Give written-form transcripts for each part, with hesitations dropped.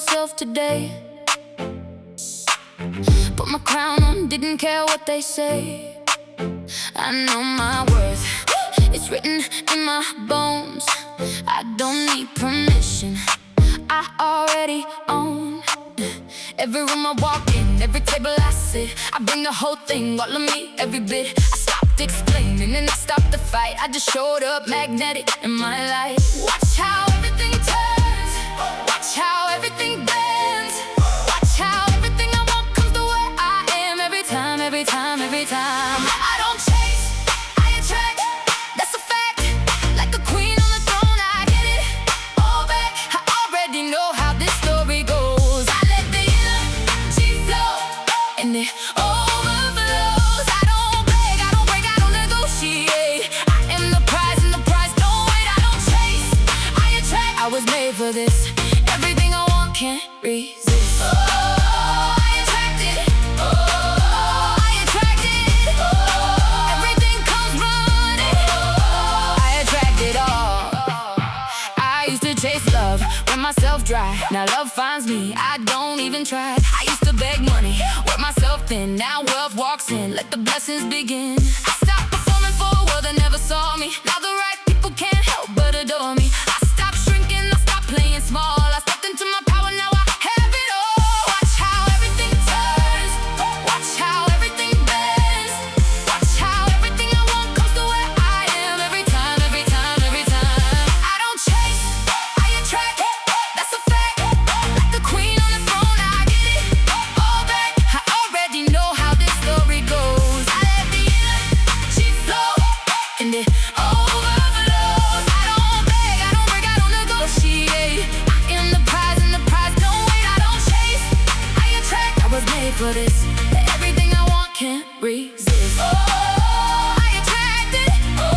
myself today. Put my crown on, didn't care what they say. I know my worth, it's written in my bones. I don't need permission, I already own every room I walk in, every table I sit. I bring the whole thing, all of me, every bit. I stopped explaining and I stopped the fight. I just showed up magnetic in my life. Watch how everything turns, watch how everything bends. Watch how everything I want comes the way I am. Every time, every time, every time. I don't chase, I attract, that's a fact. Like a queen on the throne, I get it all back. I already know how this story goes. I let the energy flow and it overflows. I don't beg, I don't break, I don't negotiate. I am the prize and the prize don't wait. I don't chase, I attract. I was made for this. Everything I want can't resist. Oh, I attract it. Oh, I attract it. Oh, everything comes running. Oh, I attract it all. I used to chase love, run myself dry. Now love finds me, I don't even try. I used to beg money, work myself thin. Now wealth walks in, let the blessings begin. I stopped performing for a world that never saw me. Now the right people can't help but adore me. I stopped shrinking, I stopped playing small. I stepped into my power, now I have it all. Watch how everything turns, watch how everything bends. Watch how everything I want comes the way I am. Every time, every time, every time. I don't chase, I attract, that's a fact. Like the queen on the throne, I get it all back. I already know how this story goes. I let the energy flow and it overflows. I don't beg, I don't break, I don't negotiate. I am the prize and the prize don't wait. I don't chase, I attract. I was made for this. Everything I want can't resist. Oh, I attract it. Oh,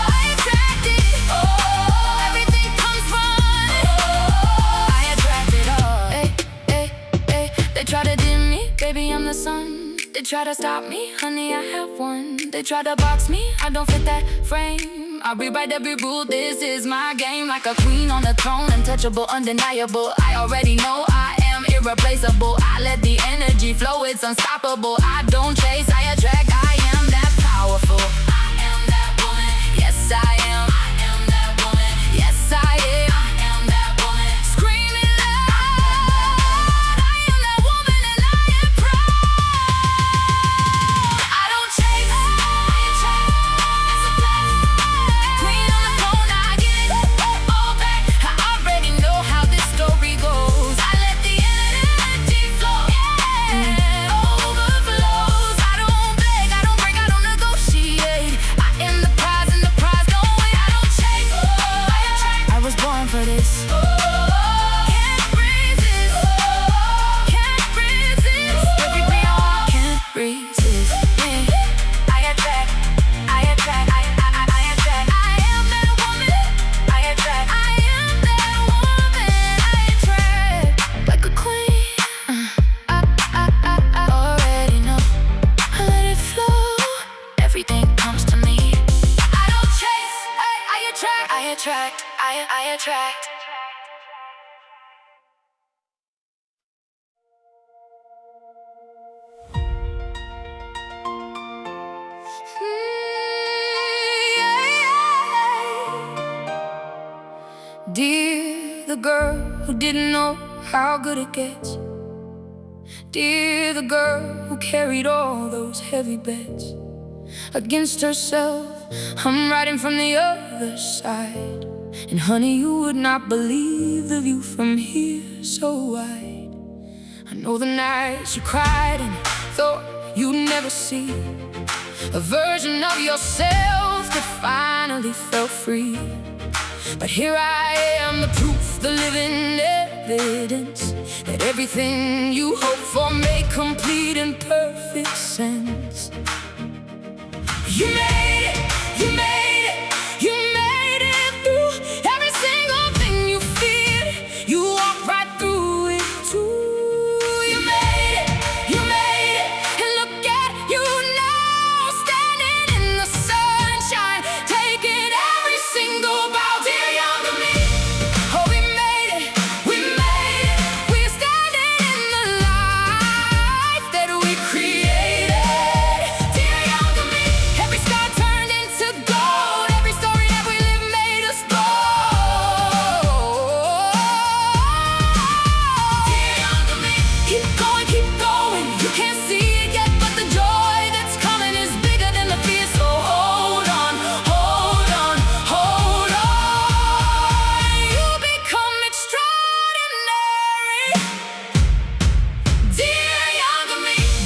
I attract it. Oh, everything comes running. Oh, I attract it all. Hey, hey, hey. They try to dim me, baby, I'm the sun. They try to stop me, honey, I have one. They try to box me, I don't fit that frame. I rewrite every rule, this is my game. Like a queen on the throne, untouchable, undeniable. I already know I am irreplaceable. I let the energy flow, it's unstoppable. I don't chase, I attract, I am that powerful. I am that woman, yes I am. I am that woman, yes I am. I am that woman, screaming loud. I am that woman and I am proud. I don't chase, I attract, that's a fact. Queen on the throne, I get it all back. I already know how this story goes. I let the energy flow and it overflows. I don't beg, I don't break, I don't negotiate. I am the prize and the prize don't wait. I don't chase, I attract. I was born for this. Can't resist. Can't resist. Everything I want can't resist. Yeah. I attract. I attract. I attract. I am that woman. I attract. I am that woman. I attract. Like a queen. I already know. I let it flow. Everything comes to me. I don't chase. I attract. I attract. I attract. Dear the girl who didn't know how good it gets. Dear the girl who carried all those heavy bets against herself. I'm riding from the other side. And honey, you would not believe the view from here so wide. I know the nights you cried and thought you'd never see a version of yourself that finally felt free. But here I am, the proof, the living evidence that everything you hope for made complete and perfect sense. You made it, you made it, you made it through every single thing you feared. You walked right through it too. You made it, and look at you now, standing in the sunshine, taking every single bow. Dear younger me, oh we made it, we made it.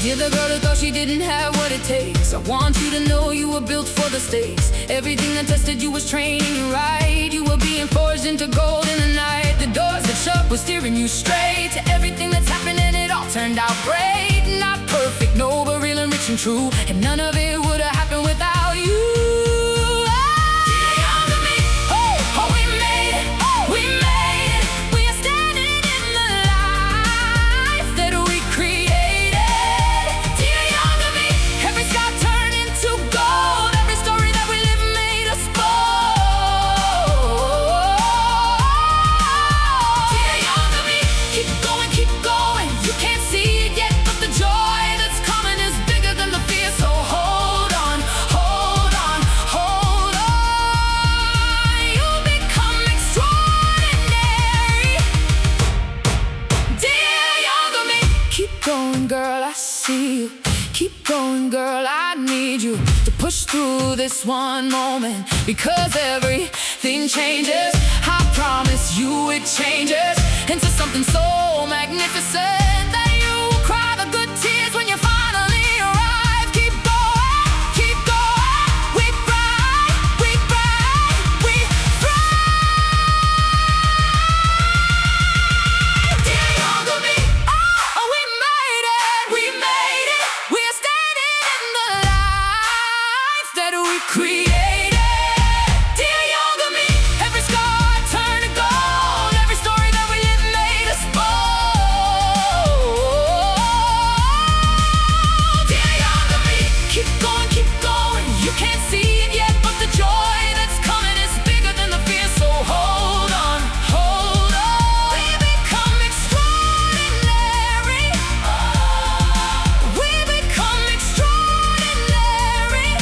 You're the girl who thought she didn't have what it takes. I want you to know you were built for the stakes. Everything that tested you was training you right. You were being forged into gold in the night. The doors that shut were steering you straight to everything that's happening. It all turned out great. Not perfect, no, but real and rich and true. And none of it would have happened without you. Girl, I see you. Keep going, girl, I need you to push through this one moment, because everything changes. I promise you it changes into something so magnificent that you will cry the good tears when you finally arrive. Keep going, keep going. We thrive, we thrive, we thrive. Dear younger me, oh, we made it, we made it. We are standing in the life that we created. Dear younger me, every scar turned to gold. Every story that we lived made us bold. Dear younger me, keep going, keep going. You can't see it yet, but the joy that's coming is bigger than the fear. So hold on, hold on. We become extraordinary. We become extraordinary.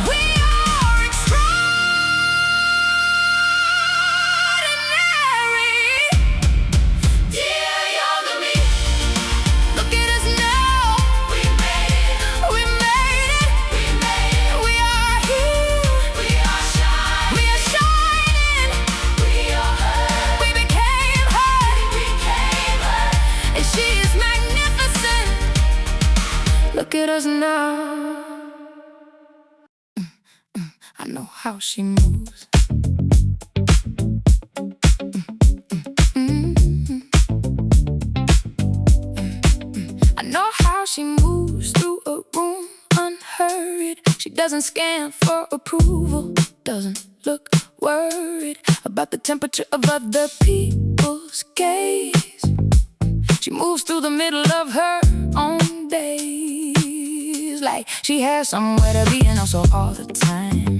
We are extraordinary. Dear younger me, look at us now. We made it, we made it, we made it. We are here, we are shining, we are shining. We are her, we became her, we became her. And she is magnificent. Look at us now. I know how she moves. I know how she moves through a room unhurried. She doesn't scan for approval, doesn't look worried about the temperature of other people's gaze. She moves through the middle of her own days, like she has somewhere to be and also all the time.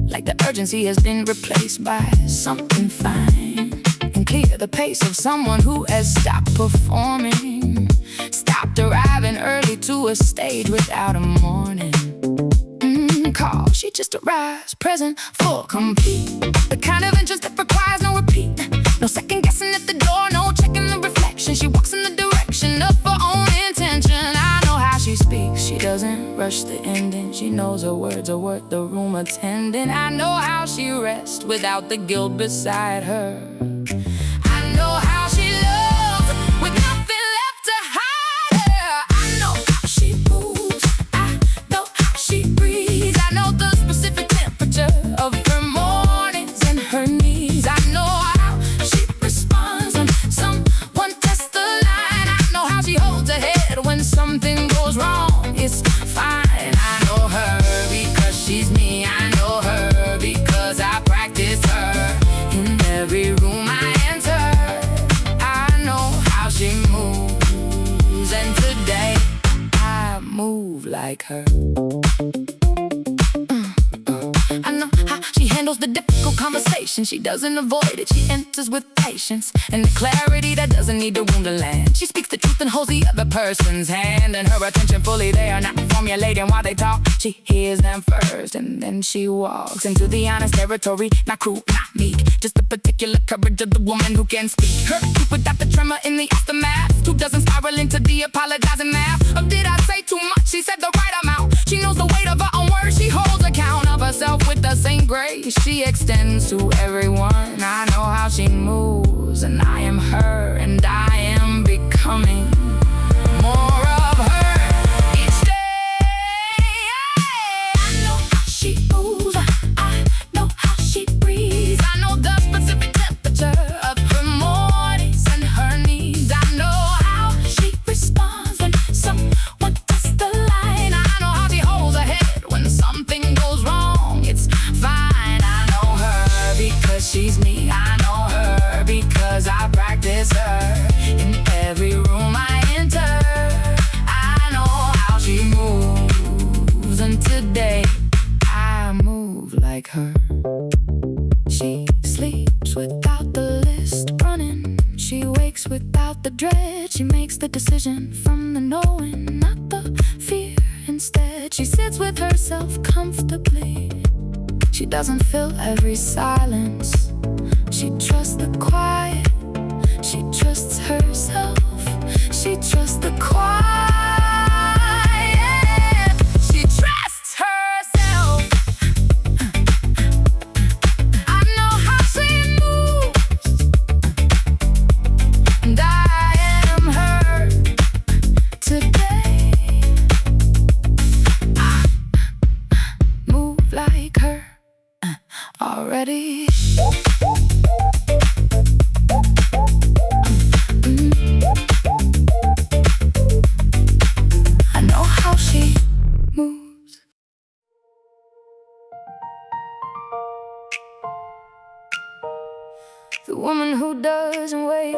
Like the urgency has been replaced by something fine and clear, the pace of someone who has stopped performing, stopped arriving early to a stage without a morning call. She just arrives, present, full, complete. The kind of interest that requires no repeat. No second guessing at the door, no checking the reflection. She walks in the direction of her own intention. I know how she speaks, she doesn't rush the ending. She knows her words are worth the room attending. I know how she rests without the guilt beside her. I know how she loves with nothing left to hide her. I know how she moves, I know how she breathes. I know the specific temperature of her mornings and her knees. I know how she responds when someone tests the line. I know how she holds her head when something goes wrong. It's fine. I know her because she's me. I know her because I practice her in every room I enter. I know how she moves, and today I move like her. I know how she handles the difficult conversation. She doesn't avoid it, she enters with patience and the clarity that doesn't need the room to land. She speaks the truth and holds the other person's hand, and her attention fully, they are not formulating while they talk. She hears them first and then she walks into the honest territory. Not cruel, not meek, just the particular courage of the woman who can speak her truth without the tremor in the aftermath. Who doesn't spiral into the apologizing math? Or did I say too much? She said the right amount. She knows the weight of her own words. She holds account of herself with the same grace she extends to everyone. I know how she moves, and I am her, and I am becoming is her. In every room I enter, I know how she moves, and today I move like her. She sleeps without the list running. She wakes without the dread. She makes the decision from the knowing, not the fear. Instead, she sits with herself comfortably. She doesn't fill every silence. She trusts the quiet. She trusts herself. She trusts the quiet. She trusts herself. I know how she moves, and I am her today. I move like her already. I know how she moves. The woman who doesn't wait.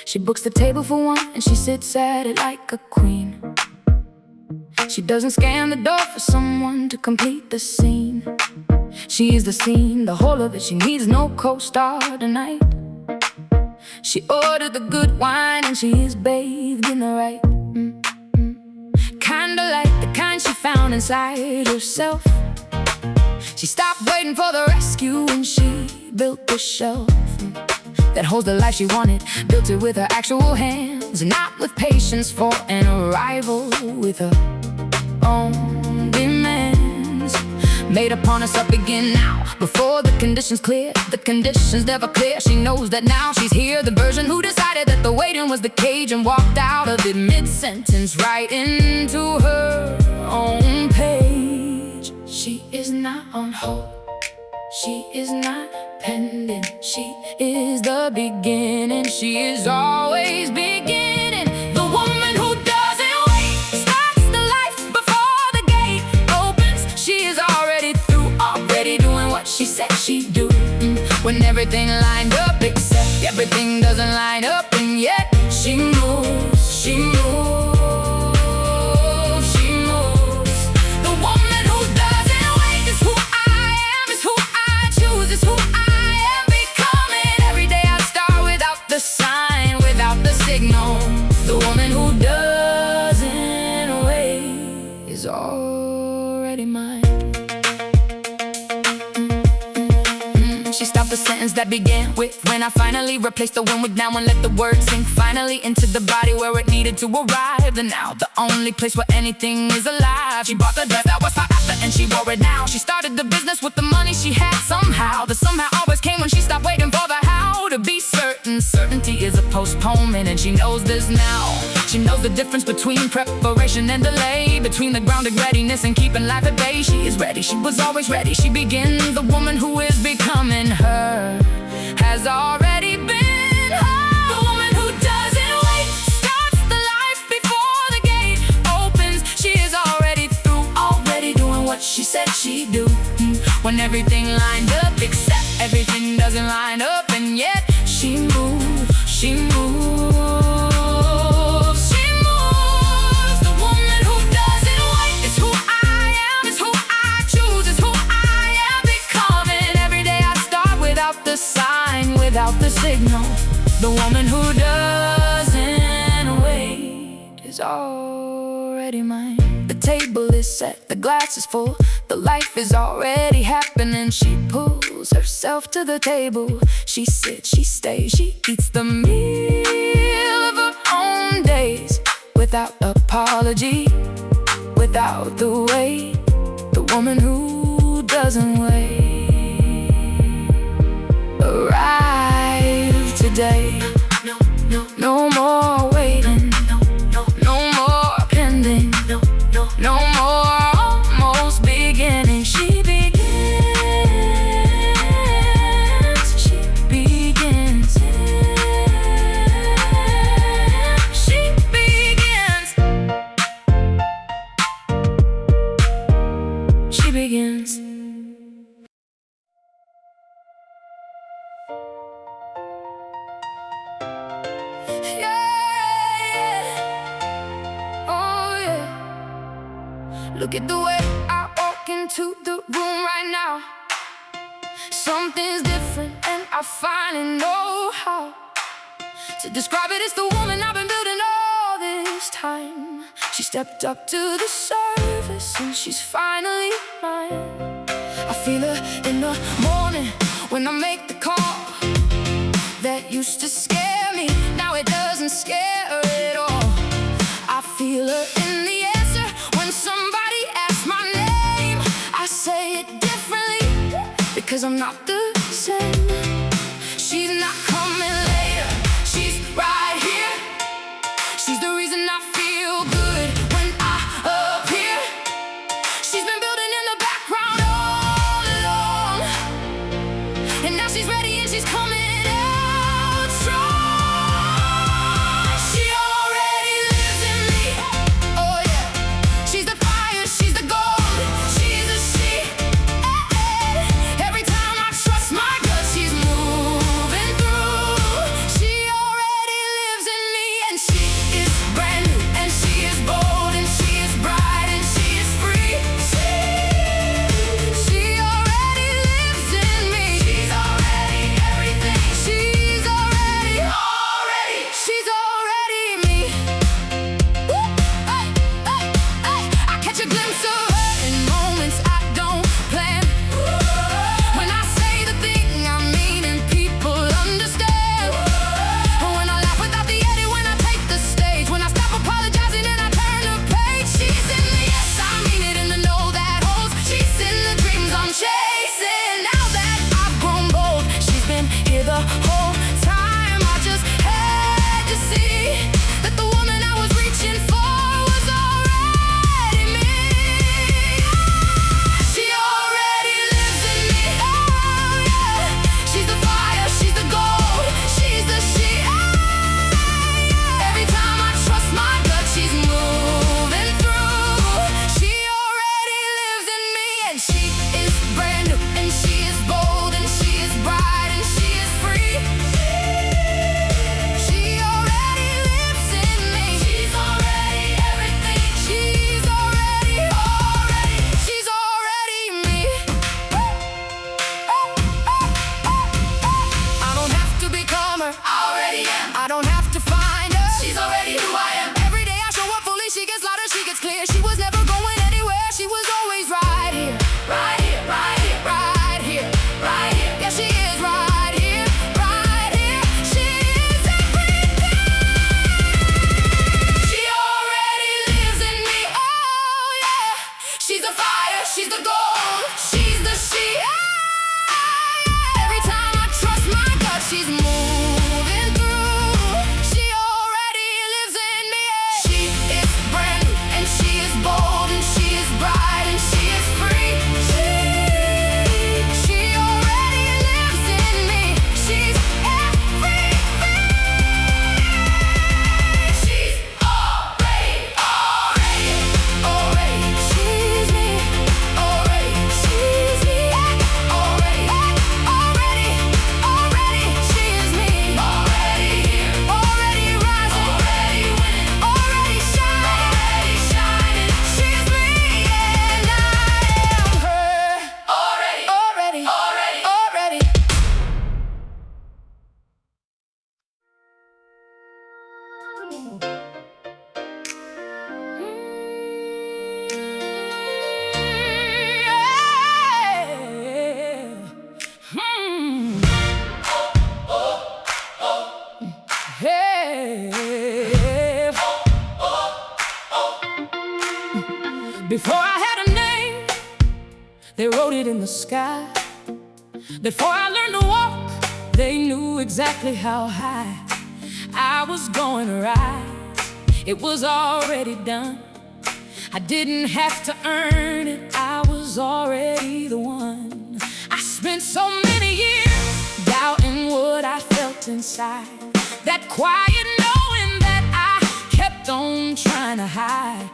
She books the table for one and she sits at it like a queen. She doesn't scan the door for someone to complete the scene. She is the scene, the whole of it. She needs no co-star tonight. She ordered the good wine and she is bathed in the right. Kinda like the kind she found inside herself. She stopped waiting for the rescue and she built the shelf that holds the life she wanted. Built it with her actual hands, not with patience for an arrival, with her own demands made upon us up again now. Before the conditions clear, the conditions never clear. She knows that now she's here, the version who decided that the waiting was the cage and walked out of it mid-sentence, right into her own page. She is not on hold, she is not pending. She is the beginning, she is always beginning. The woman who doesn't wait starts the life before the gate opens. She is already through, already doing what she said she'd do. When everything lined up, except everything doesn't line up, and yet she moves, she moves. The woman who doesn't wait is already mine. She stopped the sentence that began with "when I finally replaced the when with now and let the word sink finally into the body where it needed to arrive. And now the only place where anything is alive. She bought the dress that was sought after and she wore it now. She started the business with the money she had somehow. The somehow always came when she stopped waiting for the how. To be certain, certainty is a postponement, and she knows this now. She knows the difference between preparation and delay, between the grounded readiness and keeping life at bay. She is ready, she was always ready. She begins, the woman who is becoming her has already been her. The woman who doesn't wait starts the life before the gate opens. She is already through, already doing what she said she'd do. When everything lined up, except everything doesn't line up, and yet she moves, she moves, she moves. The woman who doesn't wait is who I am, is who I choose, is who I am becoming. Every day I start without the sign, without the signal. The woman who doesn't wait is already mine. The table is set, the glass is full, the life is already happening. She pulls herself to the table. She sits, she stays, she eats the meal of her own days, without apology, without the wait. The woman who doesn't wait arrived today. No more waiting, no more pending, no more almost beginning. She begins, she begins, she begins, she begins. Look at the way I walk into the room right now. Something's different and I finally know how to describe it. It's the woman I've been building all this time. She stepped up to the surface and she's finally mine. I feel her in the morning when I make the call. That used to scare me, now it doesn't scare her at all. I feel her in the answer when somebody asks my name. I say it differently because I'm not the same. She's not coming later, she's right here. She's the reason I feel good when I appear. She's been building in the background all along, and now she's ready and she's coming. I don't have to find her, she's already who I am. Every day I show up fully, she gets louder, she gets clear. She was never going anywhere, she was always right here. Right here, right here, right here, right here. Yeah, she is right here, right here. She is everything. She already lives in me, oh yeah. She's the fire, she's the gold, she's the she. Every time I trust my gut, she's moving through. She already lives in me. She is brand new and she is bold and she is bright and she is free. She already lives in me. She's everything. She's already. She's me. Already, she's me. Already, she is me. Already here, already rising, already winning, already shining. She's me and I am her. Already. Before I had a name, they wrote it in the sky. Before I learned to walk, they knew exactly how high I was going to rise. It was already done. I didn't have to earn it, I was already the one. I spent so many years doubting what I felt inside, that quiet knowing that I kept on trying to hide.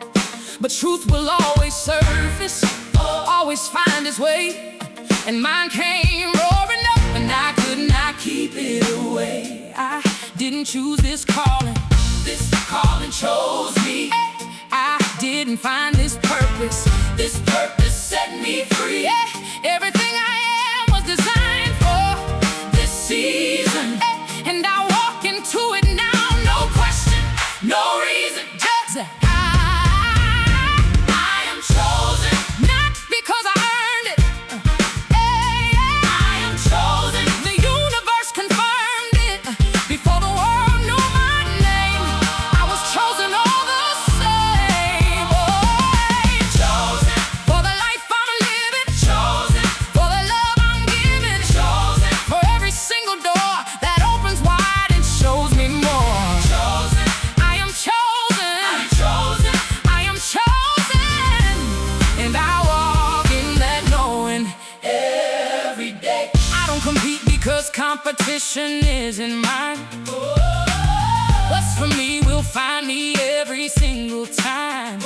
But truth will always surface, always find its way. And mine came roaring up and I could not keep it away. I didn't choose this calling chose me. I didn't find this purpose. This purpose set me free. Yeah, everything I am was designed for this season. And I walk into it now, no question, no reason, just I am chosen. Not because I earned it. I am chosen. The universe confirmed it. Before the world knew my name, I was chosen all the same. I'm chosen for the life I'm living. Chosen for the love I'm giving. Chosen for every single door that opens wide and shows me more. Chosen, I am chosen. I'm chosen. I am chosen, and I walk in that knowing every day. I don't compete because competition isn't mine. What's for me will find me every single time.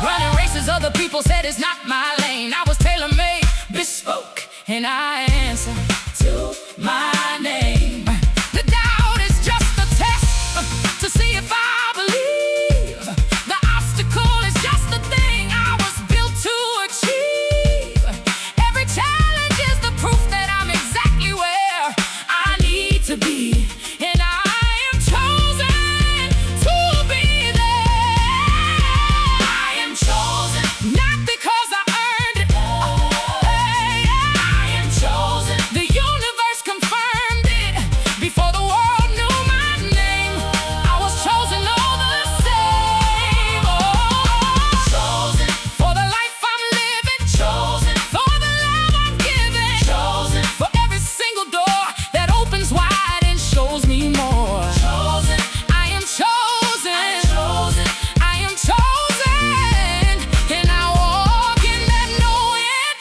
Running races other people said is not my lane. I was tailor-made, bespoke, and I answer to my name. The doubt is just a test to see if I believe. The obstacle is just the thing I was built to achieve. Every challenge is the proof that I'm exactly where I need to be. And I am chosen to be there. I am chosen, not because I earned it. I am chosen. The universe confirmed it. Before the world knew my name, I was chosen all the same. Chosen for the life I'm living. Chosen for the love I'm giving. Chosen for every single door that opens wide and shows me more. Chosen, I am chosen. I'm chosen. I am chosen, and I walk in that knowing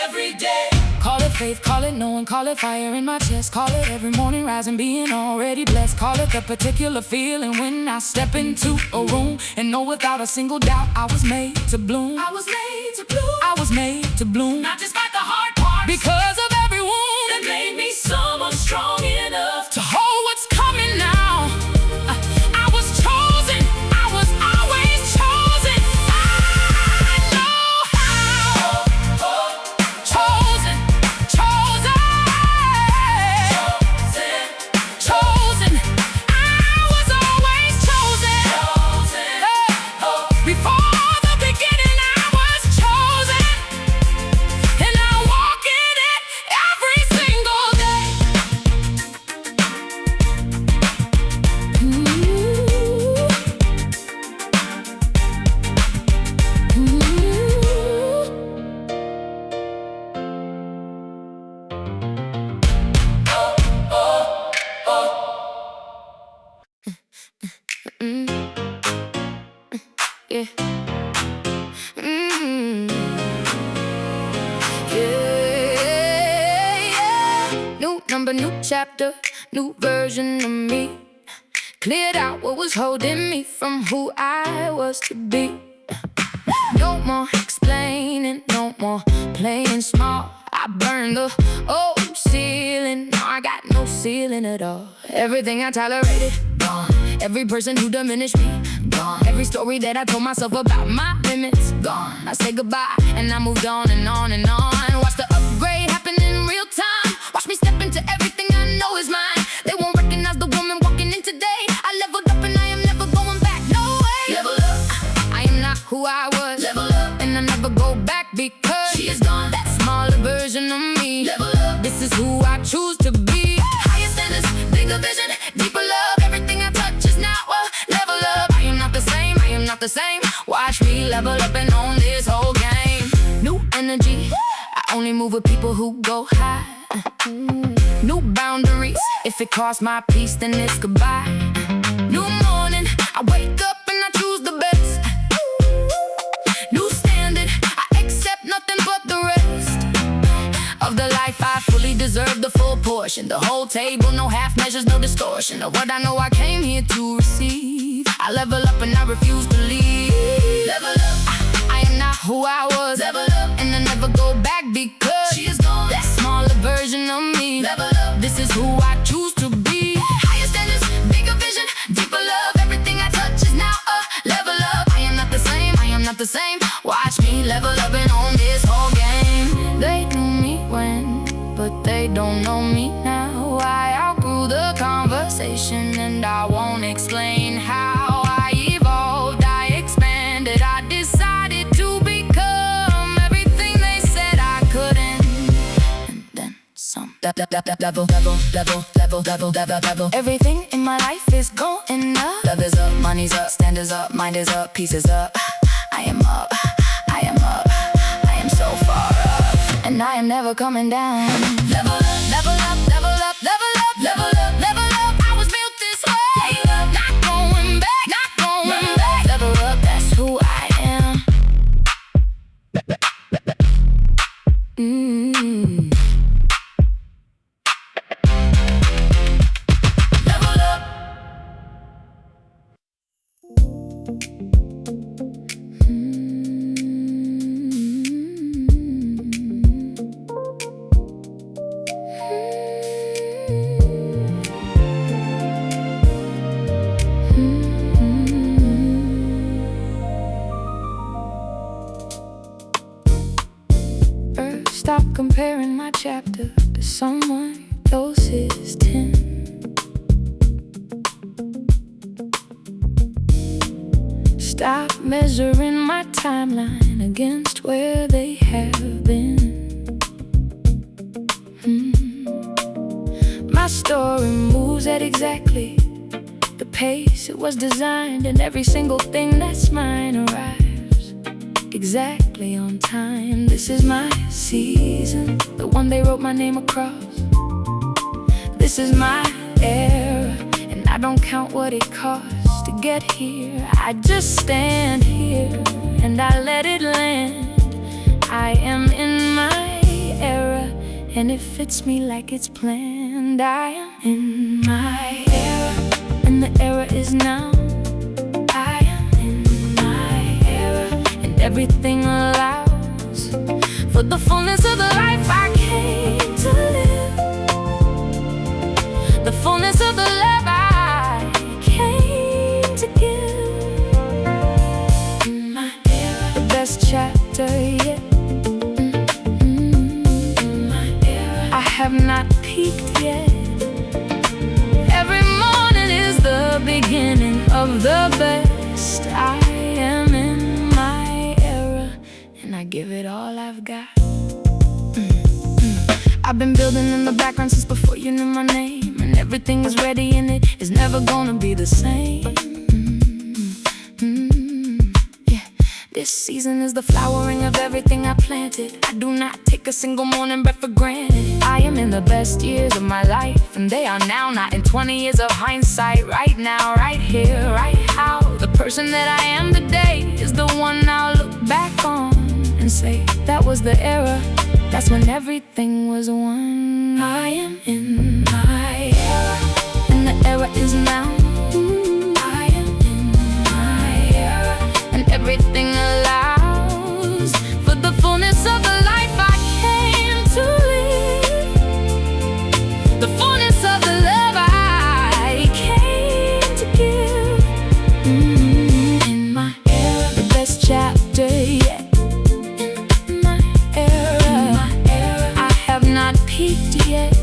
every day. Call it faith, call it knowing, call it fire in my chest. Call it every morning rising, being already blessed. Call it the particular feeling when I step into a room and know without a single doubt I was made to bloom. I was made to bloom. I was made to bloom. Not just by the hard parts, because of every wound that made me someone strong enough to hold what's coming now. I was chosen. I was always chosen. I know how. Chosen, chosen, chosen. I was always chosen. Before the beginning, I was chosen, and I walk in it every single day. Yeah. Yeah. New number, new chapter, new version of me. Cleared out what was holding me from who I was to be. No more explaining, no more playing small. I burned the old ceiling, now I got no ceiling at all. Everything I tolerated, gone. Every person who diminished me, gone. Every story that I told myself about my limits, gone. I said goodbye and I moved on and on and on. Watch the upgrade happen in real time. Watch me step into everything I know is mine. They won't recognize the woman walking in today. I leveled up and I am never going back, no way. Level up, I am not who I was. Level up, and I never go back because she is gone. That smaller version of me. Level up, this is who I choose to be. Higher standards, bigger vision, deeper love. Everything I touch is now a level up. I am not the same, I am not the same. Watch me level up and own this whole game. New energy, I only move with people who go high. New boundaries, if it costs my peace then it's goodbye. New morning, I wake up and I choose the best. New standard, I accept nothing but the rest of the life I fully deserve, the full portion. The whole table, no half measures, no distortion of what I know I came here to receive. I level up and I refuse to leave. Level up, I am not who I was. Level up, and I never go back because she is gone. That smaller version of me. Level up, this is who I choose to be. Higher standards, bigger vision, deeper love. Everything I touch is now a level up. I am not level. Everything in my life is going up. Love is up, money's up, standards up, mind is up, peace is up. I am up, I am up, I am so far up, and I am never coming down. Level up, level up, level up, level up, level up, level up. I was built this way. Not going back, not going back. Level up, that's who I am. Level up. Stop comparing my chapter to someone else's 10. Stop measuring my timeline against where they have been. My story moves at exactly the pace it was designed, and every single thing that's mine arrives exactly on time. This is my season, the one they wrote my name across. This is my era, and I don't count what it costs to get here. I just stand here and I let it land. I am in my era, and it fits me like it's planned. I am in my era, and the era is now. I am in my era, and everything allows for the fullness of the life I came to live, the fullness of the love I came to give. In my era, the best chapter yet. In my era, I have not peaked yet. Every morning is the beginning of the best. I am in my era, and I give it all I've got. I've been building in the background since before you knew my name, and everything is ready and it is never gonna be the same. Yeah. This season is the flowering of everything I planted. I do not take a single morning breath for granted. I am in the best years of my life, and they are now, not in 20 years of hindsight. Right now, right here, right how. The person that I am today is the one I'll look back on and say, that was the era. That's when everything was one. I am in my era, and the era is now. I am in my era, and everything allows for the fullness of the life I came to live, the fullness of the love I came to give. In my era, the best chapter yet. Peaked yet.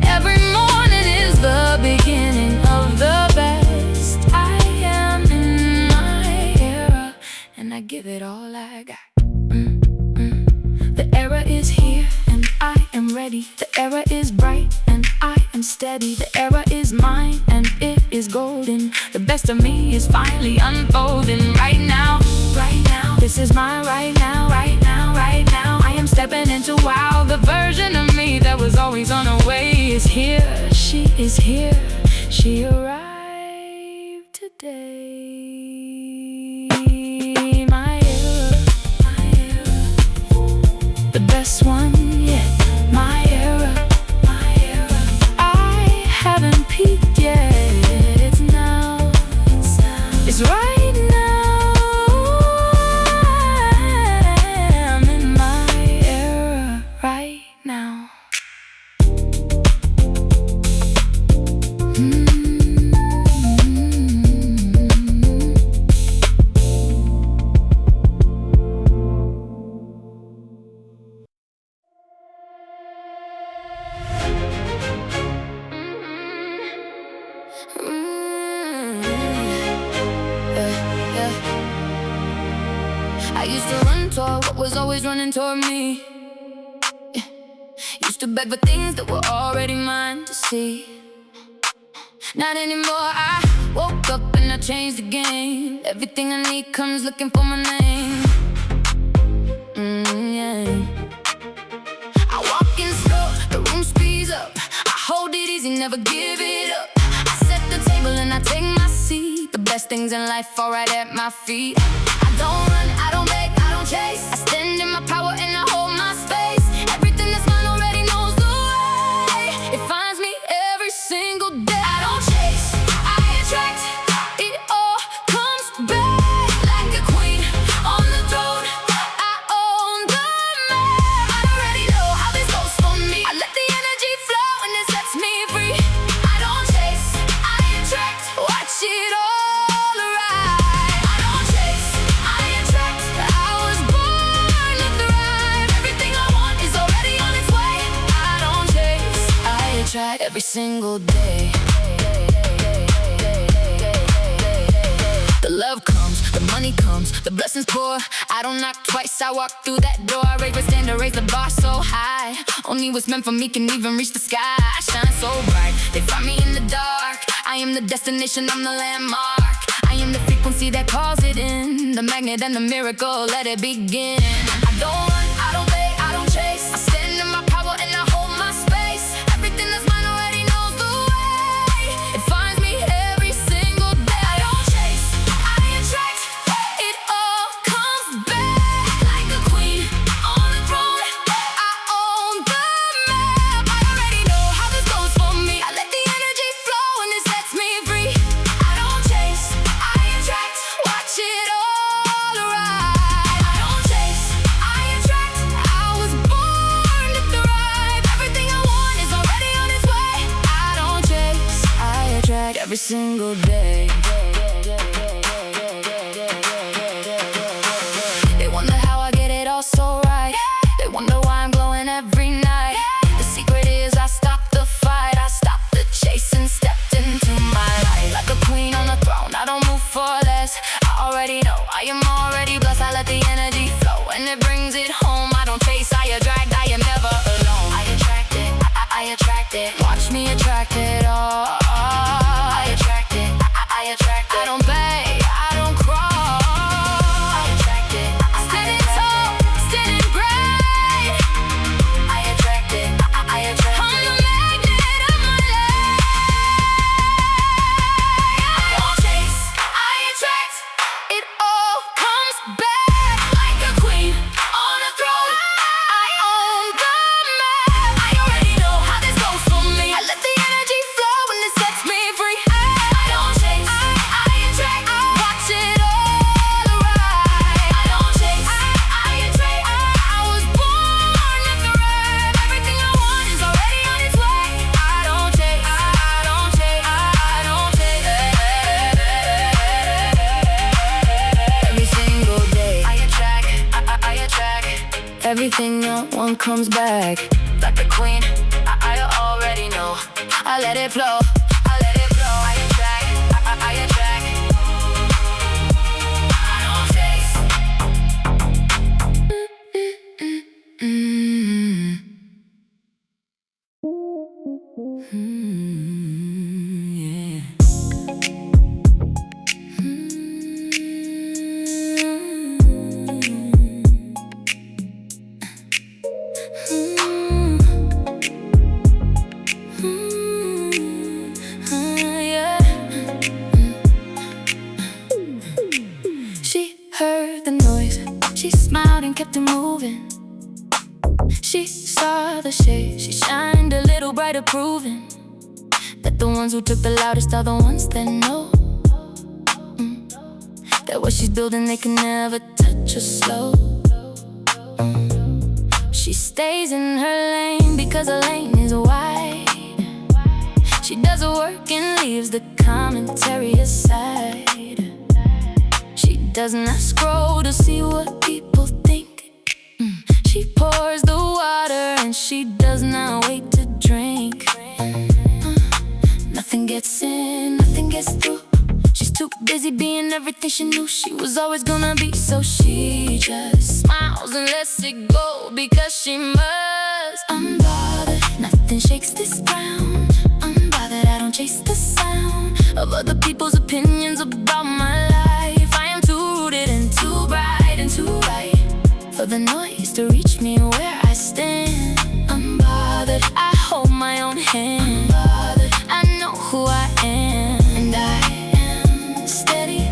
Every morning is the beginning of the best. I am in my era, and I give it all I got. The era is here, and I am ready. The era is bright, and I am steady. The era is mine, and it is golden. The best of me is finally unfolding right now. Right now, this is my right now. Right now, right now, I am stepping into wow. The version of me that was always on her way is here. She is here. She arrived today. My era, the best one yet. My era, I haven't peaked yet. It's now, it's right now. I'm in my era right now. I used to run toward what was always running toward me. Used used to beg for things that were already mine to see. Not anymore, I woke up and I changed the game. Everything I need comes looking for my name. Yeah. I walk in slow, the room speeds up. I hold it easy, never give it up. I set the table and I take my seat. The best things in life are right at my feet. I don't run, I don't beg, I don't chase. I stand in my power and I hold my space. Everything that's mine already knows the way. It finds me every single day. I don't chase, I attract. It all comes back like a queen on the throne. I own the map. I already know how this goes for me. I let the energy flow and it sets me free. I don't chase, I attract. Watch it all arrive. I don't chase, I attract. I was born to thrive. Everything I want is already on its way. I don't chase, I attract every single day. The love comes, the money comes, the blessings pour. I don't knock twice, I walk through that door. I raise my stand to raise the bar so high. Only what's meant for me can even reach the sky. I shine so bright, they find me in the dark. I am the destination, I'm the landmark. I am the frequency that calls it in. The magnet and the miracle, let it begin. I don't run, I don't beg, I don't chase. I stand in my power and I hold my space. Everything that's mine already knows the way. It finds me every single day. I don't chase, I attract. It all comes back like a queen on the throne. I own the map. I already know how this goes for me. I let the energy flow and it sets me free. I don't chase, I attract. Watch it all arrive. I don't chase, I attract. I was born to thrive. Everything I want is already on its way. I don't chase, I attract every single day. They wonder how I get it all so right. They wonder why I'm glowing every night. The secret is I stopped the fight. I stopped the chase and stepped into my light. Like a queen on the throne, I don't move for less. I already know, I am already blessed. I let the energy flow and it brings it home. I don't chase, I attract, I am never alone. I attract it, I attract it. Watch me attract it all. I attract it, I attract it. I don't beg, I don't crawl. I attract it, standing tall, standing bright. I attract it, I attract it. I'm the magnet of my life. I don't chase, I attract. It all comes back like a queen on a throne. I own the map. I already know how this goes for me. I let the energy flow and it sets me free. I don't chase, I attract. Watch it all arrive. I don't chase, I attract. I was born to thrive. Everything I want is already on its way. I don't chase, I don't chase, I don't chase. Every single day, I attract, I attract. Everything I want comes back like the queen. I already know. I let it flow, I let it flow. I attract, I attract. I don't chase. Yeah. She heard the noise, she smiled and kept it moving. She saw the shade, she shined a little brighter, proving that the ones who took the loudest are the ones that know that what she's building they can never touch or slow. She stays in her lane because her lane is wide. She does her work and leaves the commentary aside. She does not scroll to see what people think. She pours the water and she does not wait to drink. Nothing gets in, nothing gets through. She's too busy being everything she knew she was always gonna be. So she just smiles and lets it go because she must. Unbothered. nothing shakes this ground. Unbothered, I don't chase the sound of other people's opinions about my life. I am too rooted and too bright and too right for the noise to reach me where I stand. Unbothered, I hold my own hand. Unbothered, I know who I am, and I am steady,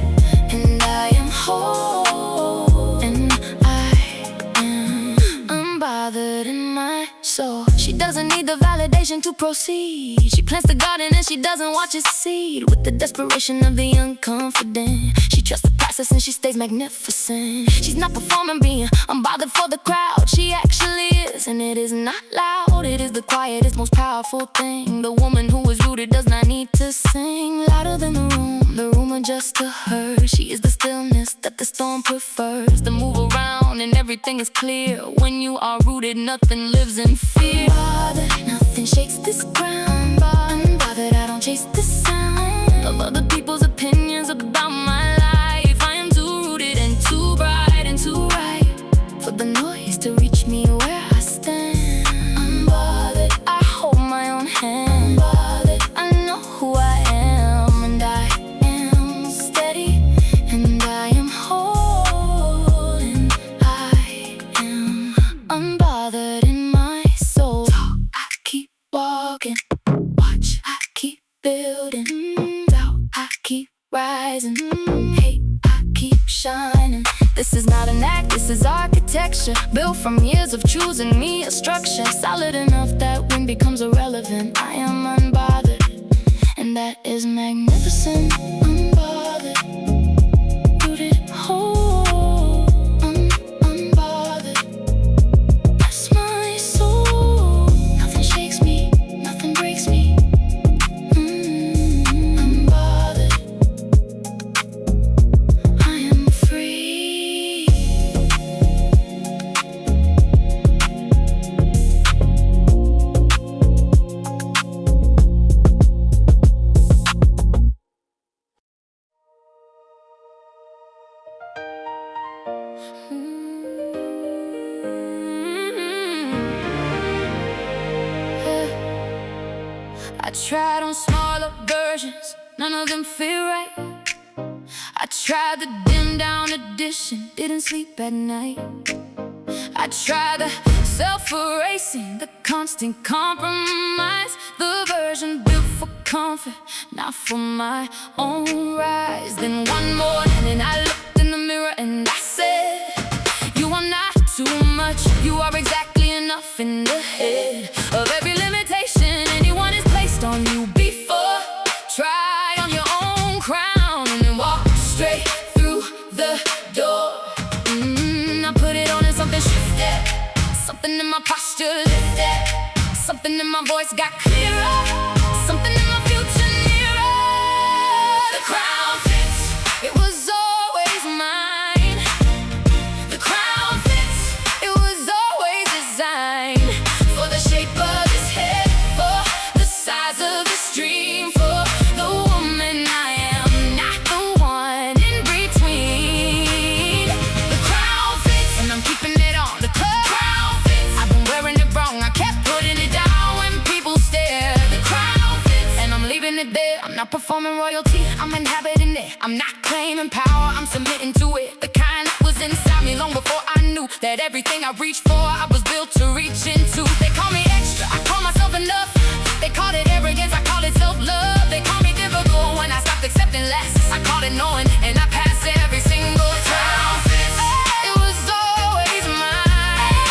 and I am whole, and I am unbothered in my soul. She doesn't need the validation to proceed. She plants the garden and she doesn't watch it seed. With the desperation of the unconfident, she trusts the process and she stays magnificent. She's not performing, being unbothered for the crowd. She actually is, and it is not loud. It is the quietest, most powerful thing. The woman who is rooted does not need to sing louder than the room adjusts to her. She is the stillness that the storm prefers. The move around and everything is clear. When you are rooted, nothing lives in fear. Unbothered, nothing shakes this ground. Unbothered, I don't chase the sound of other people's opinions about my life. I am too rooted and too bright and too right for the noise to reach me where I stand. Unbothered, I hold my own hand. Unbothered, I know who I am, and I am steady, and I am whole, and I am unbothered in my soul. Talk, I keep walking. Watch, I keep building. Doubt, I keep rising. Hate, I keep shining. This is not an act, this is architecture, built from years of choosing me a structure solid enough that wind becomes irrelevant. I am unbothered, and that is magnificent. Unbothered, rooted whole, unbothered. That's my soul. Nothing shakes me, nothing breaks me. Unbothered, I am free. I tried on smaller versions, none of them feel right. I tried the dim down edition, didn't sleep at night. I tried the self-erasing, the constant compromise, the version built for comfort, not for my own rise. Then one morning I looked in the mirror and I said, you are not too much, you are exactly enough in the head of every limitation anyone has placed on you before. Try on your own crown and then walk straight through the door. I put it on and something shifted, something in my posture lifted, something in my voice got clearer, something in my future nearer. The crown fits, it was always mine. The crown fits, it was always designed for the shape of this head, for the size of the stream, for the woman I am, not the one in between. The crown fits, and I'm keeping it on. The crown fits, I've been wearing it wrong, I kept putting it down when people stare. The crown fits, and I'm leaving it there. I'm not performing royalty, I'm inhabiting it. I'm not claiming power, I'm submitting to it. The kind that was inside me long before I knew that everything I reached for, I was built to reach into. They call me extra, I call myself enough. They called it arrogance, I call it self-love. They call me difficult when I stopped accepting less. I called it knowing, and I passed every single time. It was always mine.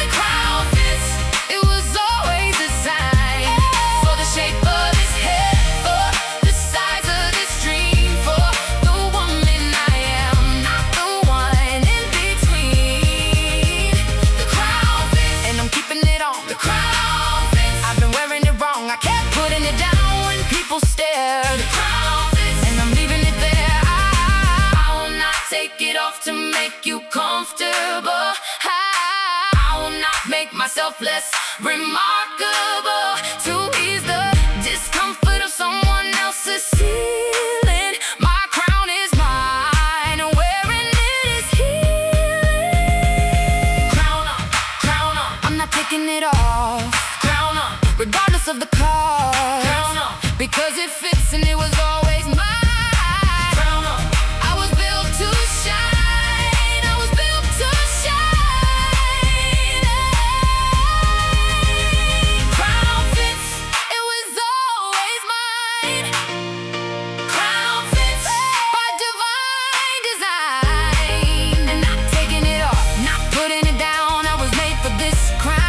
The crown fits, it was always designed for the shape of this head, for the size of this dream, for the woman I am, not the one in between. The crown fits, and I'm keeping it on. The crown fits, I've been wearing it wrong, I kept putting it down when people stared. The crown fits, and I'm leaving it there. I will not take it off to make you comfortable. I will not make myself less remarkable to ease the discomfort of someone else's ceiling. My crown is mine, wearing it is healing. Crown on, I'm not taking it off. Crown on, piece of the cards, because it fits and it was always mine. I was built to shine. I was built to shine. Crown fits, it was always mine. Crown fits by divine design. And not taking it off, not putting it down. I was made for this crown.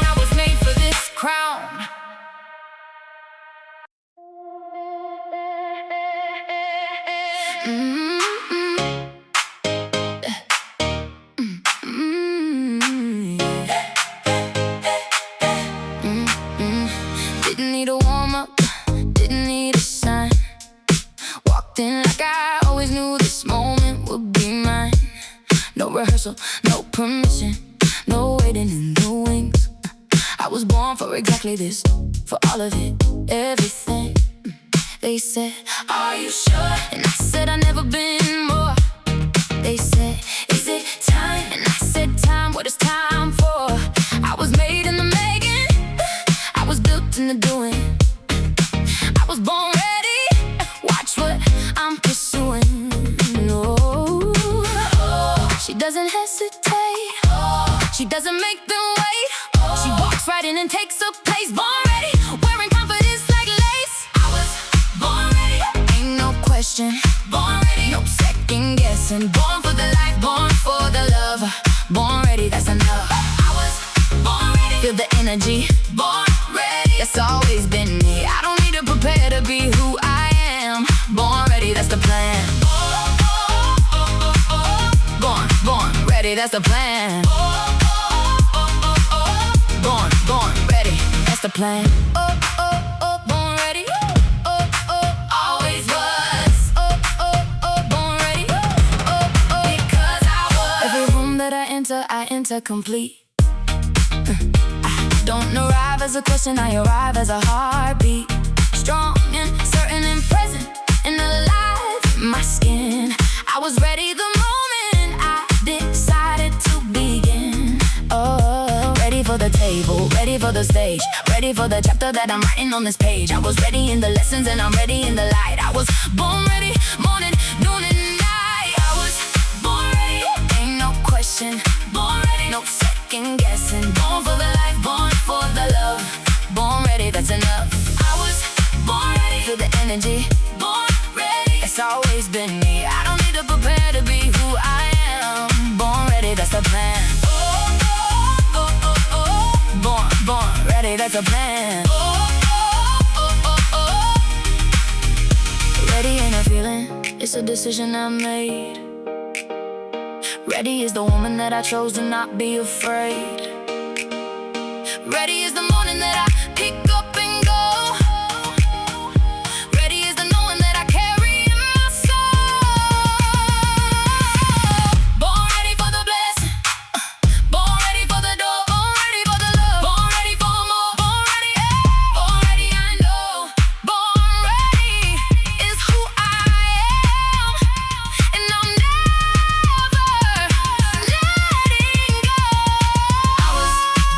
I was made for this crown. Didn't need a warm-up, didn't need a sign. Walked in like I always knew this moment would be mine. No rehearsal, no permission, no waiting in the wings. I was born for exactly this, for all of it, everything. They said, are you sure? And I said, I've never been more. They said, is it time? And I said, time, what is time for? I was made in the making, I was built in the doing. I was born ready, watch what I'm pursuing. Oh, she doesn't hesitate, she doesn't make them wait. She walks right in and takes a place. Born ready, wearing confidence like lace. I was born ready, ain't no question. Born ready, no second guessing. Born for the life, born for the love. Born ready, that's enough. I was born ready, feel the energy. Born ready, that's always been me. I don't need to prepare to be who I am. Born ready, that's the plan. Born ready, that's the plan. Born ready, that's the plan. Born ready. Always was. Born ready. Because I was. Every room that I enter complete. I don't arrive as a question, I arrive as a heartbeat. Strong and certain and present and alive in my skin. I was ready the moment I decided to begin. Oh, ready for the table, ready for the stage, ready for the chapter that I'm writing on this page. I was ready in the lessons and I'm ready in the light. I was born ready, morning, noon and night. I was born ready, ain't no question. Born ready, no second guessing. Born for the life, born for the love. Born ready, that's enough. I was born ready, feel the energy. Born ready, it's always been me. I don't need to prepare to be who I am. Born ready, that's the plan. Born ready, that's the plan. Ready ain't a feeling, it's a decision I made. Ready is the woman that I chose to not be afraid. Ready is the morning that I pick up and go. Ready is the knowing that I carry in my soul. Born ready for the blessing, born ready for the door, born ready for the love, born ready for more, born ready, born ready I know. Born ready is who I am, and I'm never letting go. I was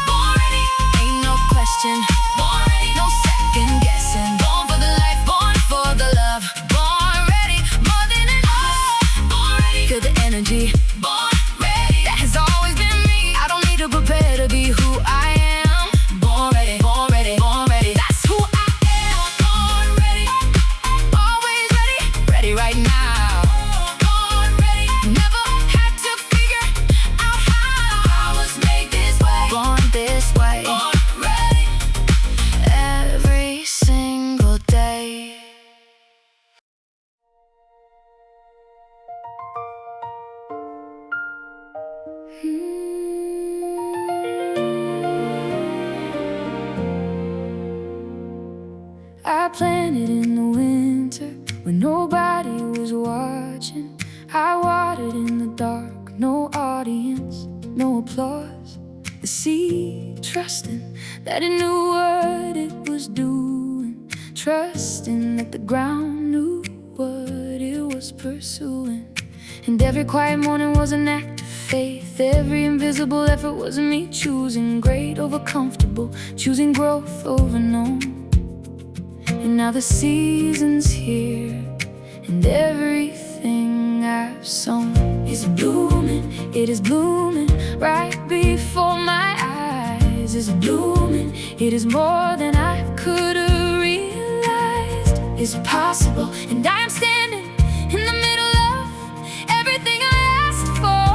born ready, ain't no question. Born ready, no second guessing. Born for the life, born for the love. Born ready, more than enough. Born ready, feel the energy. Born ready, that has always been me. I don't need to prepare to be who I am. Born ready, born ready, born ready. That's who I am. Born ready, always ready, ready right now. Born ready, never had to figure out how. I was made this way, born this way. Born ready, every single day. I planted in the winter when nobody was watching. I watered in the dark, no audience, no applause. The seed, trusting that it knew what it was doing, trusting that the ground knew what it was pursuing. And every quiet morning was an act of faith. Every invisible effort was me choosing great over comfortable, choosing growth over known. And now the season's here, and everything I've sown is blooming. It is blooming right before my eyes. It's blooming. It is more than I could have realized is possible. And I am standing in the middle of everything I asked for,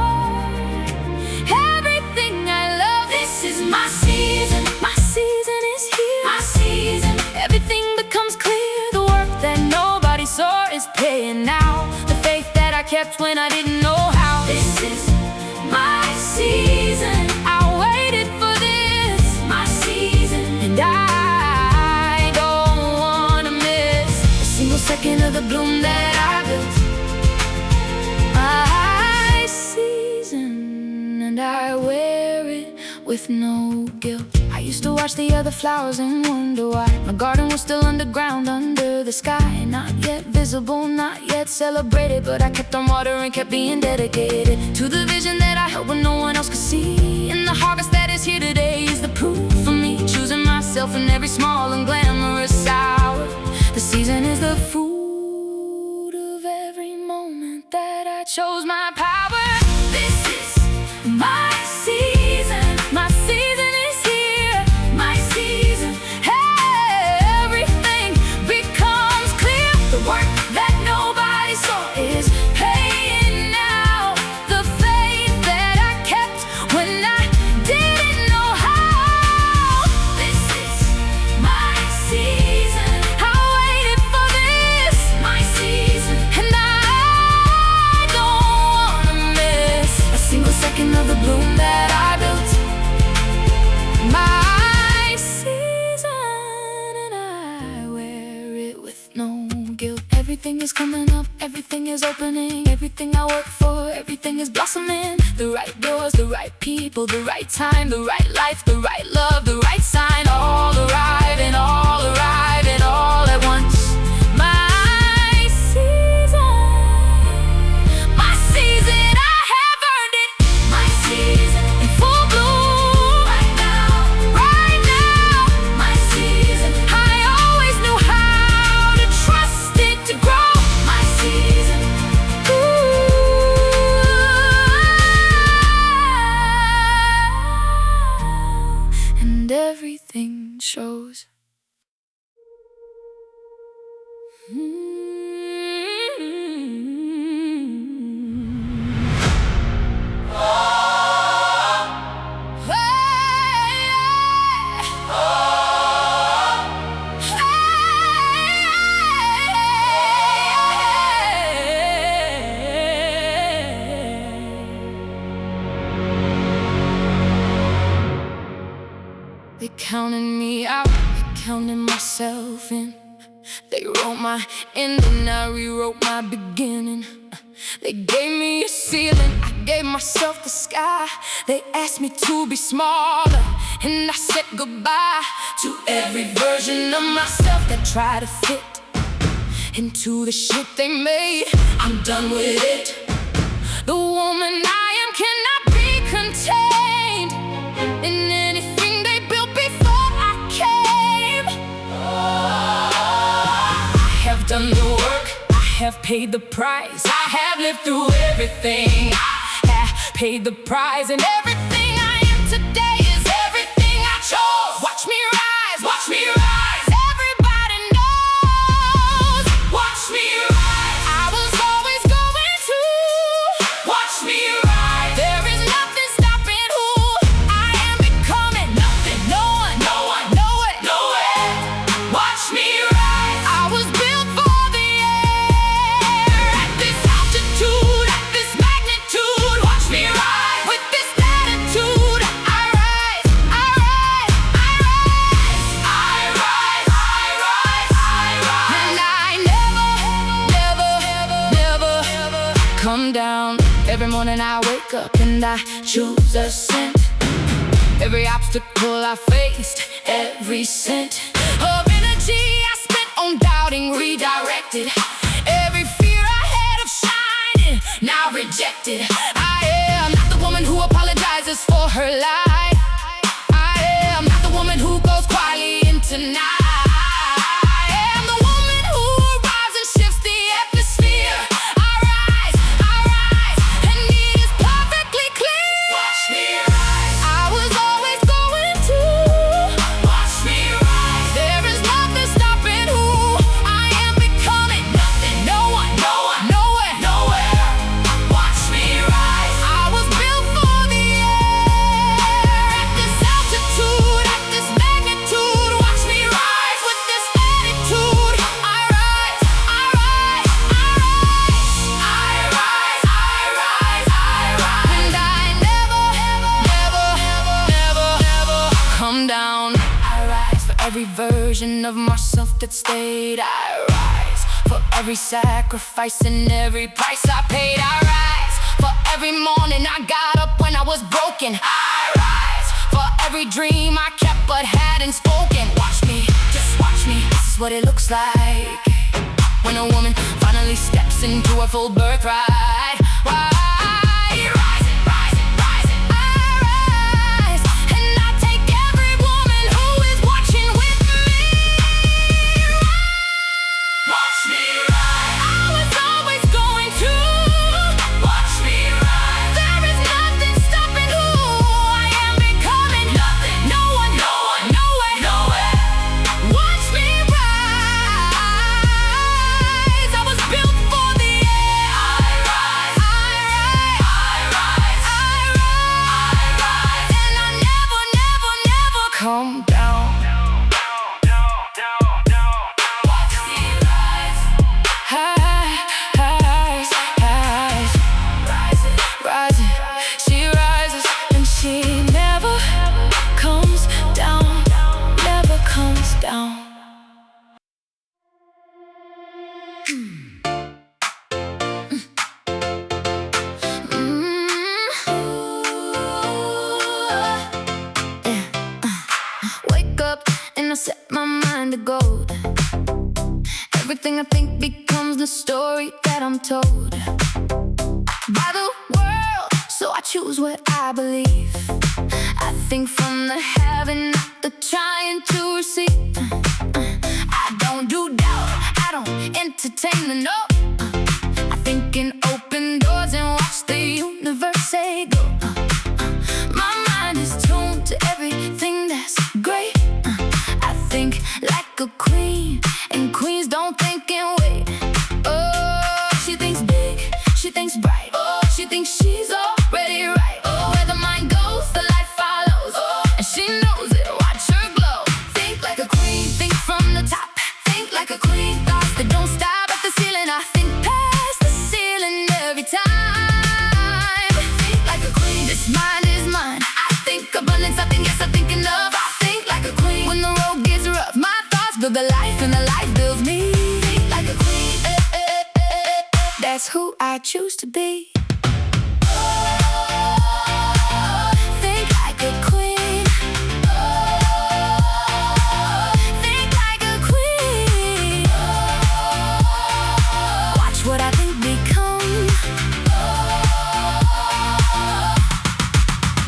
everything I love. This is my season. My season is here. My season. Everything becomes clear. The work that nobody saw is paying now. The faith that I kept when I didn't know how. This is my season. I waited for this. My season. And I don't wanna miss a single second of the bloom that I built. My season, and I wear it with no guilt. I used to watch the other flowers and wonder why my garden was still underground, under the sky. Not yet visible, not yet celebrated, but I kept on watering, kept being dedicated to the vision that I held when no one else could see. And the harvest that is here today is the proof for me, choosing myself in every small and glamorous hour. The season is the fruit of every moment that I chose my power. This is my season. My season is here. My season. Everything becomes clear. The work that nobody saw is paying now. The faith that I kept when I didn't know how. This is my season. I waited for this. My season. And I don't wanna miss a single second of the bloom that I built. My season, and I wear it with no guilt. Everything is coming up, everything is opening, everything I work for, everything is blossoming. The right doors, the right people, the right time, the right life, the right love, the right sign, all arriving, all at once. My season, my season, I have earned it. My season, in full bloom, right now, right now. My season, I always knew how to trust it to grow. My season, and everything shows. They counted me out, they counted myself in. They wrote my end and I rewrote my beginning. They gave me a ceiling, I gave myself the sky. They asked me to be smaller, and I said goodbye to every version of myself that tried to fit into the shit they made. I'm done with it. The woman I am cannot be contained in anything they built before I came. I have done the work, I have paid the price. I have lived through everything. I have paid the price, and everything I am today is everything I chose. Watch me rise, watch me rise. Everybody knows. Watch me rise. I was always going to. Watch me rise. There is nothing stopping who I am becoming. Nothing, no one, nowhere. Watch me rise. I was built for the air. At this altitude, at this magnitude. Watch me rise. With this attitude, I rise, I rise, I rise. I rise, I rise, I rise. And I never come down. Every morning I wake up and I choose ascent. Every obstacle I faced, every cent of energy I spent on doubting, redirected. Every fear I had of shining, now rejected. I am not the woman her light. I am not the woman who goes quietly into night. I am the woman who arrives and shifts the atmosphere. I rise, and it is perfectly clear. Watch me rise. I was always going to. Watch me rise. There is nothing stopping who I am becoming. Nothing, no one, nowhere. Watch me rise. I was built for the air. At this altitude, at this magnitude. Watch me rise with this attitude. I rise. And I never come down. I rise for every version of myself that stayed. I rise for every sacrifice and every price I paid. I rise for every morning I got up when I was broken. I rise for every dream I kept but hadn't spoken. Watch me, just watch me. This is what it looks like when a woman finally steps into her full birthright. Why? Rising. I rise, and I take every woman who is watching with me. Watch me rise. I was always going to. Watch me rise. There is nothing stopping who I am becoming. Nothing, no one, nowhere. Watch me rise. I was built for the air. I rise. And I never come down. Watch me rise. Rising. She rises and she never comes down. Never comes down. Wake up and I set my mind to go. Everything I think becomes the story that I'm told by the world, so I choose what I believe. I think from the having, not the trying to receive. I don't do doubt, I don't entertain the no. I think in open doors and watch the universe say go. My mind is tuned to everything that's great. I think like a queen, and queens don't think and wait. Oh, she thinks big, she thinks bright. Oh, she thinks she's already right. Oh, where the mind goes, the life follows. Oh, and she knows it, watch her glow. Think like a queen, think from the top. Think like a queen, thoughts that don't stop at the ceiling. I think past the ceiling every time. Think like a queen, this mind is mine. I think abundance, I think yes, I think enough. I think like a queen. When the road gets rough, my thoughts build the life and the life builds me. Think like a queen. That's who I choose to be. Think like a queen. Think like a queen. Watch what I think become.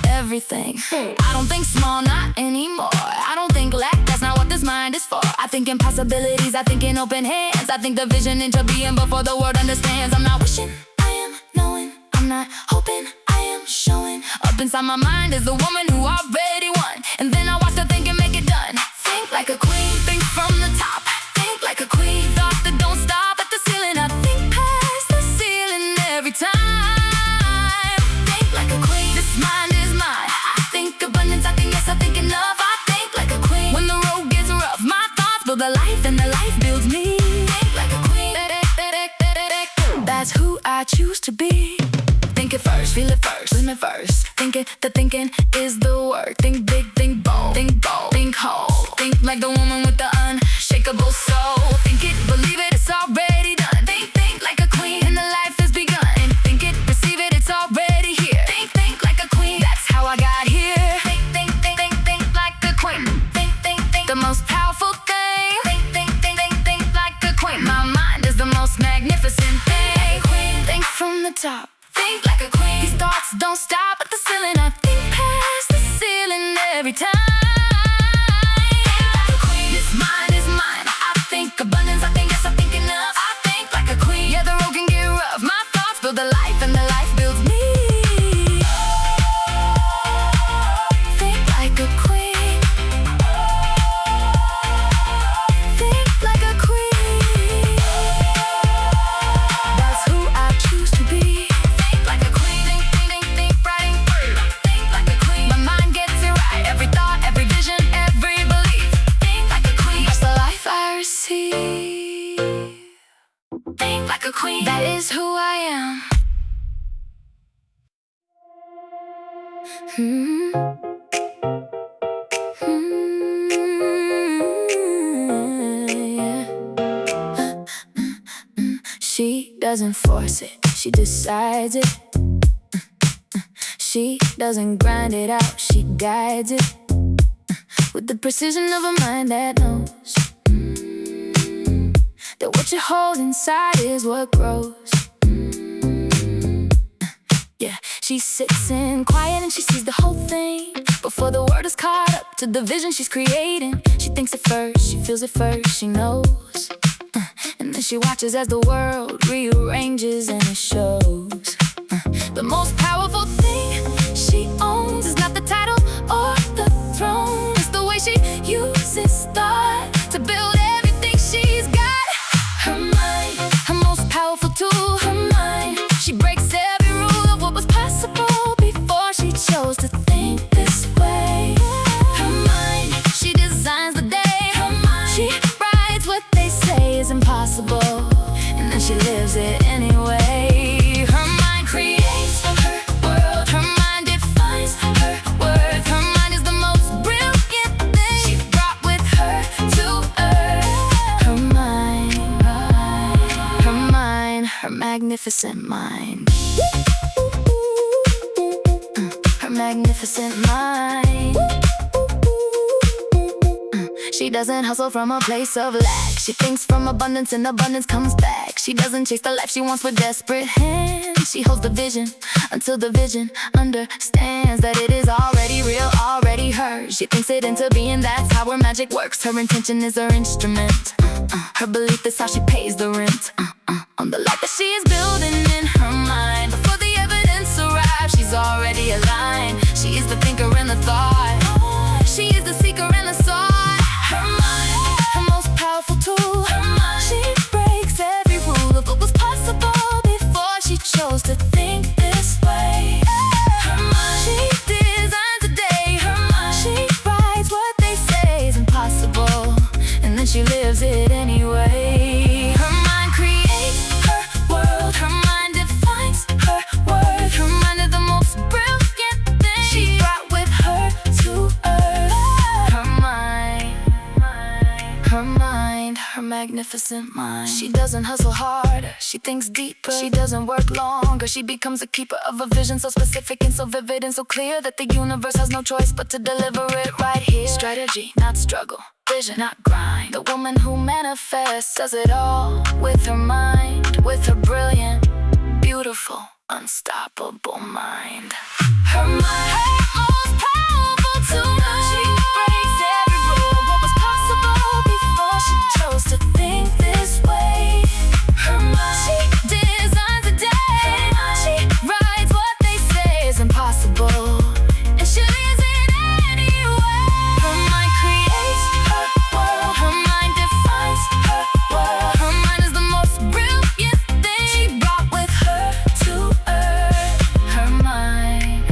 Everything. I don't think small, not anymore. I don't think lack, that's not what this mind is for. I think in possibilities, I think in open hands. I think the vision into being before the world understands. I'm not wishing, I am knowing. I'm not hoping, I am showing. Up inside my mind is the woman who already won. And then I watch her think and make it done. Think like a queen, think from the top. Think like a queen, thoughts that don't stop at the ceiling. I think past the ceiling every time. Think like a queen, this mind is mine. I think abundance, I think yes, I think enough. I think like a queen. When the road gets rough, my thoughts build a life and the life builds me. Think like a queen. That's who I choose to be. Think it first, feel it first, swim it first. Think it, the thinking is the word. Think big, think bold, think whole. Think like the woman with the unshakable soul. Think it, believe it, it's already done. Think like a queen, and the life has begun. And think it, receive it, it's already here. Think like a queen, that's how I got here. Think like a queen. Think the most powerful thing. Think like a queen. My mind is the most magnificent thing. Think from the top. Think like a queen. These thoughts don't stop at the ceiling. I think past every time. Like a queen, it's mine, it's mine. I think abundance, I think yes, I think enough. I think like a queen. Yeah, the road can get rough. My thoughts build a life, and the life builds me. Think like a queen. Think like a queen. That's who I choose to be. Think like a queen. Think right. Think like a queen. My mind gets it right. Every thought, every vision, every belief. Think like a queen. That's the life I receive. Think like a queen. That is who I am. Yeah. She doesn't force it, she decides it. She doesn't grind it out, she guides it. With the precision of a mind that knows that what you hold inside is what grows. Yeah, she sits in quiet and she sees the whole thing before the word is caught up to the vision she's creating. She thinks it first, she feels it first, she knows. And then she watches as the world rearranges and it shows. The most powerful thing she owns is not the title or the throne. It's the way she uses thought to build everything she's got. Her mind, her most powerful tool, her mind. She breaks every rule of what was possible before she chose to think this way. Her mind, she designs the day. Her mind, she writes what they say is impossible, and then she lives it anyway. Her mind creates her world. Her mind defines her worth. Her mind is the most brilliant thing she brought with her to earth. Her mind, her magnificent mind. Her magnificent mind. She doesn't hustle from a place of lack. She thinks from abundance and abundance comes back. She doesn't chase the life she wants with desperate hands. She holds the vision until the vision understands that it is already real, already hers. She thinks it into being, that's how her magic works. Her intention is her instrument. Her belief is how she pays the rent on the life that she is building in her mind. Before the evidence arrives, she's already aligned. She is the thinker and the thought. She is the seeker and the sought. Her mind, her most powerful tool. Her mind, she breaks every rule of what was possible before she chose to think this way. Her mind, she designs the day. Her mind, she writes what they say is impossible, and then she lives it anyway. Her mind creates her world. Her mind defines her worth. Her mind is the most brilliant thing she brought with her to earth. Her magnificent mind. She doesn't hustle harder, she thinks deeper. She doesn't work longer, she becomes a keeper of a vision so specific and so vivid and so clear that the universe has no choice but to deliver it right here. Strategy, not struggle. Vision, not grind. The woman who manifests does it all with her mind, with her brilliant, beautiful, unstoppable mind. Her mind, her most powerful tool. She breaks every rule of what was possible before she chose to think this way. Her mind, she designs the day. She writes what they say is impossible, and she lives it anyway. Her mind creates her world. Her mind defines her world. Her mind is the most brilliant thing she brought with her to earth. Her mind,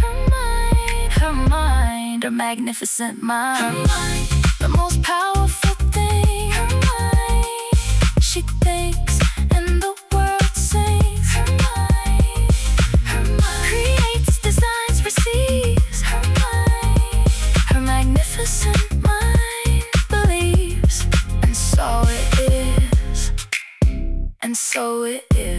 her magnificent mind. Her mind, the most powerful thing. Her mind, she thinks and the world sings. Her mind creates, designs, receives. Her magnificent mind believes, and so it is, and so it is.